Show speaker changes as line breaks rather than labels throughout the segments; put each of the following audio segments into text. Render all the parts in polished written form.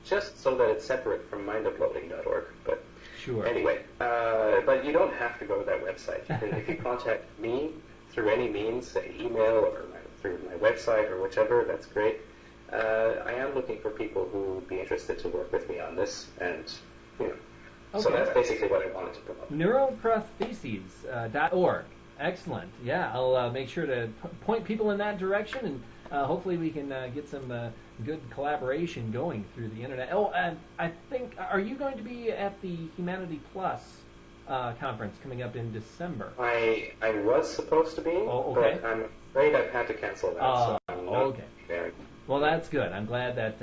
just so that it's separate from minduploading.org. But
sure.
Anyway, but you don't have to go to that website. If you contact me through any means, say email or through my website or whichever, that's great. I am looking for people who would be interested to work with me on this, and so that's basically what I wanted to promote.
Neuroprostheses.org. Excellent. Yeah, I'll make sure to point people in that direction, and hopefully we can get some good collaboration going through the internet. Oh, and I think, are you going to be at the Humanity Plus conference coming up in December?
I was supposed to be, but I'm afraid I've had to cancel that. So I'm not there.
Well, that's good. I'm glad that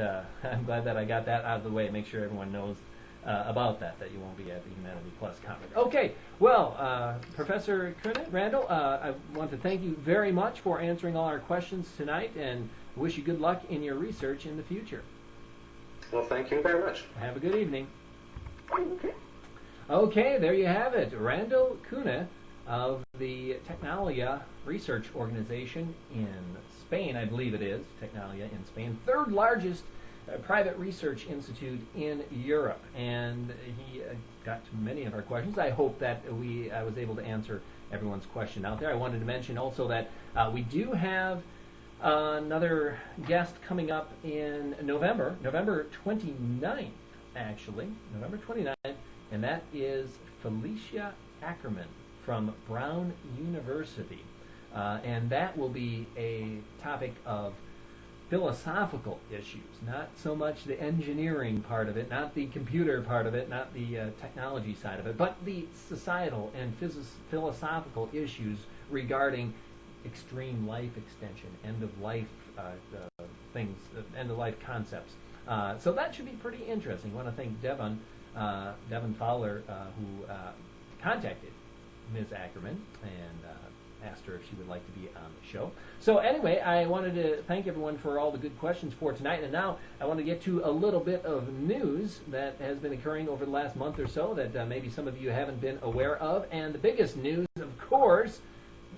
I got that out of the way. Make sure everyone knows about that you won't be at the Humanity Plus conference. Okay, well, Professor Koene, Randal, I want to thank you very much for answering all our questions tonight, and wish you good luck in your research in the future.
Well, thank you very much.
Have a good evening. Okay, there you have it. Randal Koene of the Technalia Research Organization in Spain, I believe it is, Technalia in Spain, third largest private research institute in Europe, and he got to many of our questions. I hope that I was able to answer everyone's question out there. I wanted to mention also that we do have another guest coming up in November 29th, actually, November 29th, and that is Felicia Ackerman from Brown University, and that will be a topic of philosophical issues, not so much the engineering part of it, not the computer part of it, not the technology side of it, but the societal and philosophical issues regarding extreme life extension, end-of-life things, end-of-life concepts. So that should be pretty interesting. I want to thank Devon Fowler, who contacted Ms. Ackerman and asked her if she would like to be on the show. So anyway, I wanted to thank everyone for all the good questions for tonight, and now I want to get to a little bit of news that has been occurring over the last month or so that maybe some of you haven't been aware of. And the biggest news, of course,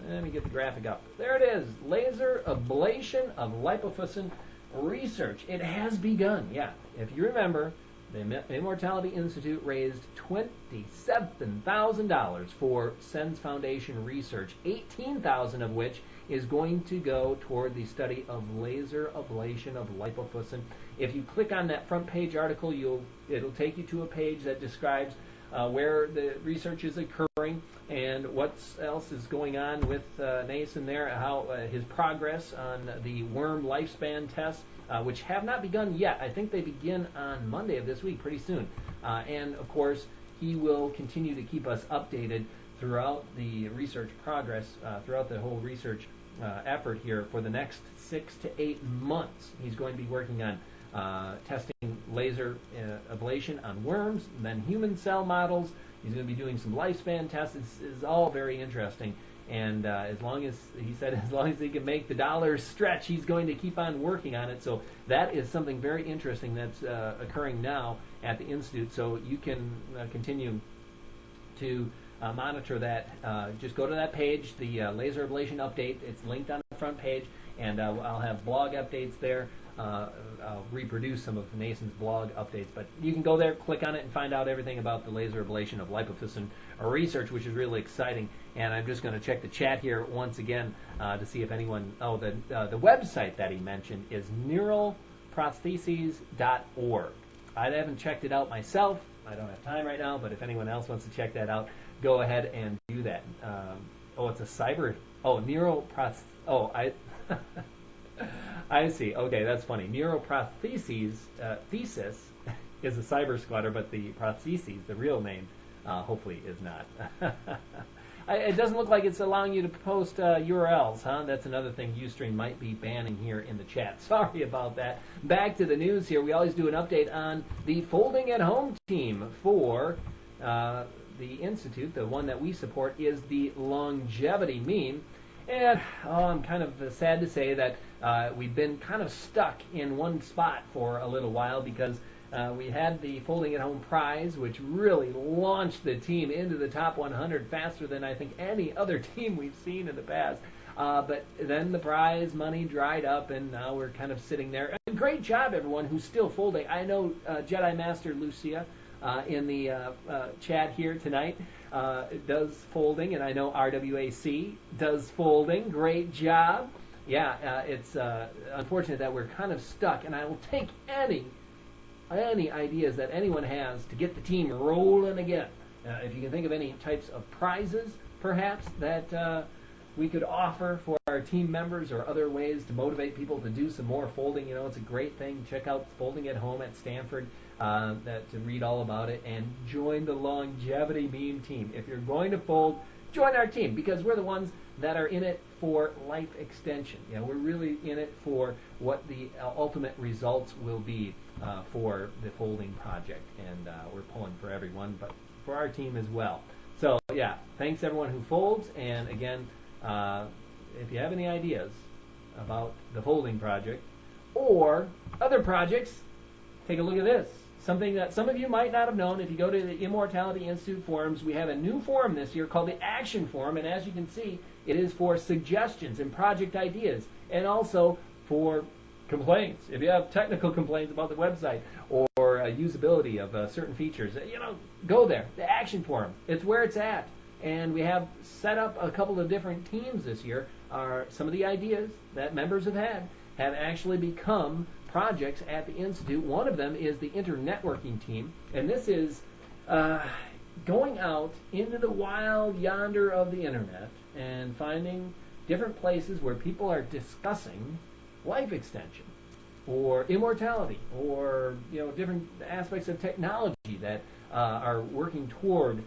let me get the graphic up. There it is, laser ablation of lipofuscin research. It has begun. Yeah, if you remember, the Immortality Institute raised $27,000 for SENS Foundation research, $18,000 of which is going to go toward the study of laser ablation of lipofuscin. If you click on that front page article, it'll take you to a page that describes where the research is occurring and what else is going on with Nason there, how his progress on the worm lifespan tests, which have not begun yet. I think they begin on Monday of this week, pretty soon. And, of course, he will continue to keep us updated throughout the research progress, throughout the whole research effort here for the next 6 to 8 months. He's going to be working on testing laser ablation on worms, and then human cell models. He's going to be doing some lifespan tests. It's all very interesting. And as long as he can make the dollars stretch, he's going to keep on working on it. So that is something very interesting that's occurring now at the Institute. So you can continue to monitor that. Just go to that page, the laser ablation update. It's linked on the front page, and I'll have blog updates there. I'll reproduce some of Nason's blog updates, but you can go there, click on it, and find out everything about the laser ablation of lipofuscin research, which is really exciting. And I'm just going to check the chat here once again to see if anyone. Oh, the website that he mentioned is neuroprostheses.org. I haven't checked it out myself. I don't have time right now, but if anyone else wants to check that out, go ahead and do that. It's a cyber. Oh, I see. Okay, that's funny. Neuroprostheses thesis is a cyber squatter, but the prostheses, the real name, hopefully is not. It doesn't look like it's allowing you to post URLs, huh? That's another thing Ustream might be banning here in the chat. Sorry about that. Back to the news here. We always do an update on the Folding at Home team for the Institute. The one that we support is the longevity meme. And I'm kind of sad to say that we've been kind of stuck in one spot for a little while because we had the Folding at Home prize, which really launched the team into the top 100 faster than I think any other team we've seen in the past. But then the prize money dried up, and now we're kind of sitting there. And great job, everyone who's still folding. I know Jedi Master Lucia in the chat here tonight does folding, and I know RWAC does folding. Great job. Yeah, it's unfortunate that we're kind of stuck, and I will take any ideas that anyone has to get the team rolling again. If you can think of any types of prizes, perhaps, that we could offer for our team members, or other ways to motivate people to do some more folding. You know, it's a great thing. Check out Folding at Home at Stanford to read all about it, and join the longevity meme team. If you're going to fold, join our team, because we're the ones that are in it for life extension. You know, we're really in it for what the ultimate results will be for the folding project, and we're pulling for everyone, but for our team as well. So yeah, thanks everyone who folds, and again, if you have any ideas about the folding project or other projects, take a look at this. Something that some of you might not have known. If you go to the Immortality Institute forums, we have a new forum this year called the Action Forum, and as you can see, it is for suggestions and project ideas, and also for complaints. If you have technical complaints about the website or usability of certain features, you know, go there. The Action Forum. It's where it's at. And we have set up a couple of different teams this year. Some of the ideas that members have had have actually become projects at the Institute. One of them is the internetworking team, and this is going out into the wild yonder of the internet and finding different places where people are discussing life extension or immortality, or different aspects of technology that are working toward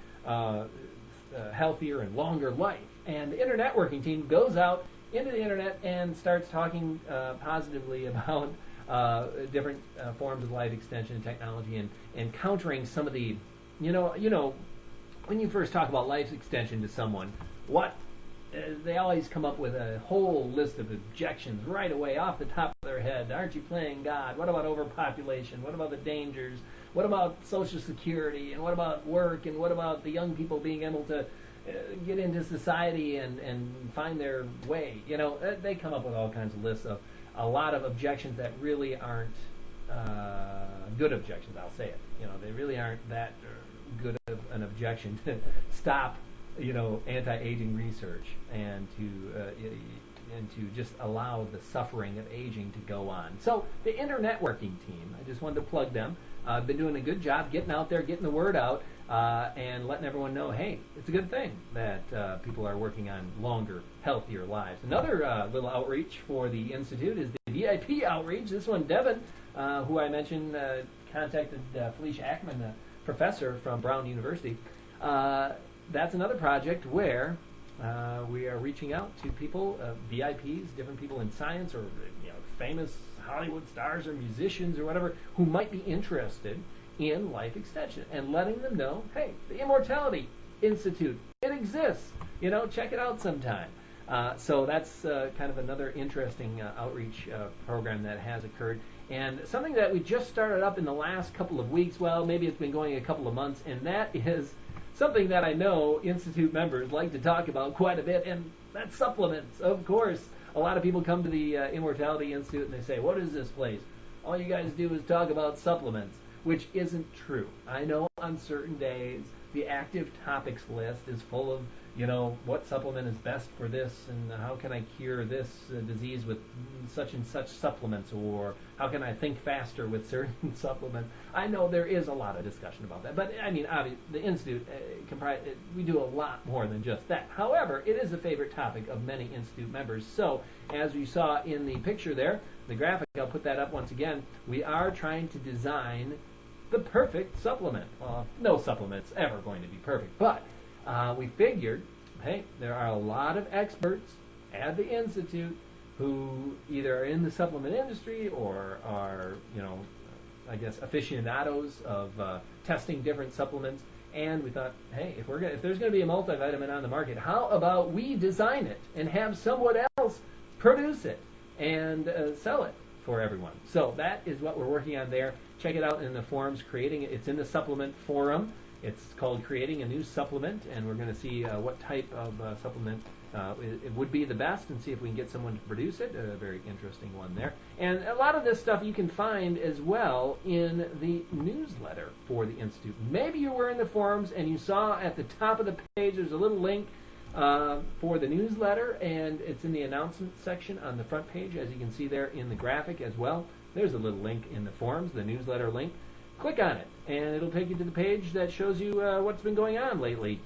healthier and longer life. And the internetworking team goes out into the internet and starts talking positively about different forms of life extension technology, and countering some of the, when you first talk about life extension to someone, they always come up with a whole list of objections right away off the top of their head. Aren't you playing God? What about overpopulation? What about the dangers? What about Social Security? And what about work? And what about the young people being able to get into society and find their way? They come up with all kinds of lists of a lot of objections that really aren't good objections, I'll say it. They really aren't that good of an objection to stop anti-aging research and to just allow the suffering of aging to go on. So the internetworking team, I just wanted to plug them. I've been doing a good job getting out there, getting the word out, and letting everyone know, hey, it's a good thing that people are working on longer, healthier lives. Another little outreach for the Institute is the VIP outreach. This one, Devin, who I mentioned, contacted Felicia Ackman, the professor from Brown University. That's another project where we are reaching out to people, VIPs, different people in science, or famous Hollywood stars or musicians or whatever, who might be interested in life extension, and letting them know, hey, the Immortality Institute, it exists. Check it out sometime. So that's kind of another interesting outreach program that has occurred, and something that we just started up in the last couple of weeks. Well, maybe it's been going a couple of months, and that is something that I know Institute members like to talk about quite a bit, and that's supplements. Of course, a lot of people come to the Immortality Institute and they say, what is this place? All you guys do is talk about supplements, which isn't true. I know on certain days the active topics list is full of, what supplement is best for this, and how can I cure this disease with such and such supplements, or how can I think faster with certain supplements. I know there is a lot of discussion about that, but I mean, obviously, the Institute, we do a lot more than just that. However, it is a favorite topic of many Institute members. So, as you saw in the picture there, the graphic, I'll put that up once again, we are trying to design the perfect supplement. Well, no supplement's ever going to be perfect, but we figured, hey, there are a lot of experts at the Institute who either are in the supplement industry or are, I guess, aficionados of testing different supplements. And we thought, hey, if there's going to be a multivitamin on the market, how about we design it and have someone else produce it and sell it for everyone? So that is what we're working on there. Check it out in the forums. It's in the supplement forum. It's called Creating a New Supplement, and we're going to see what type of supplement it would be the best, and see if we can get someone to produce it. A very interesting one there. And a lot of this stuff you can find as well in the newsletter for the Institute. Maybe you were in the forums and you saw at the top of the page there's a little link for the newsletter, and it's in the announcement section on the front page, as you can see there in the graphic as well. There's a little link in the forums, the newsletter link. Click on it, and it'll take you to the page that shows you what's been going on lately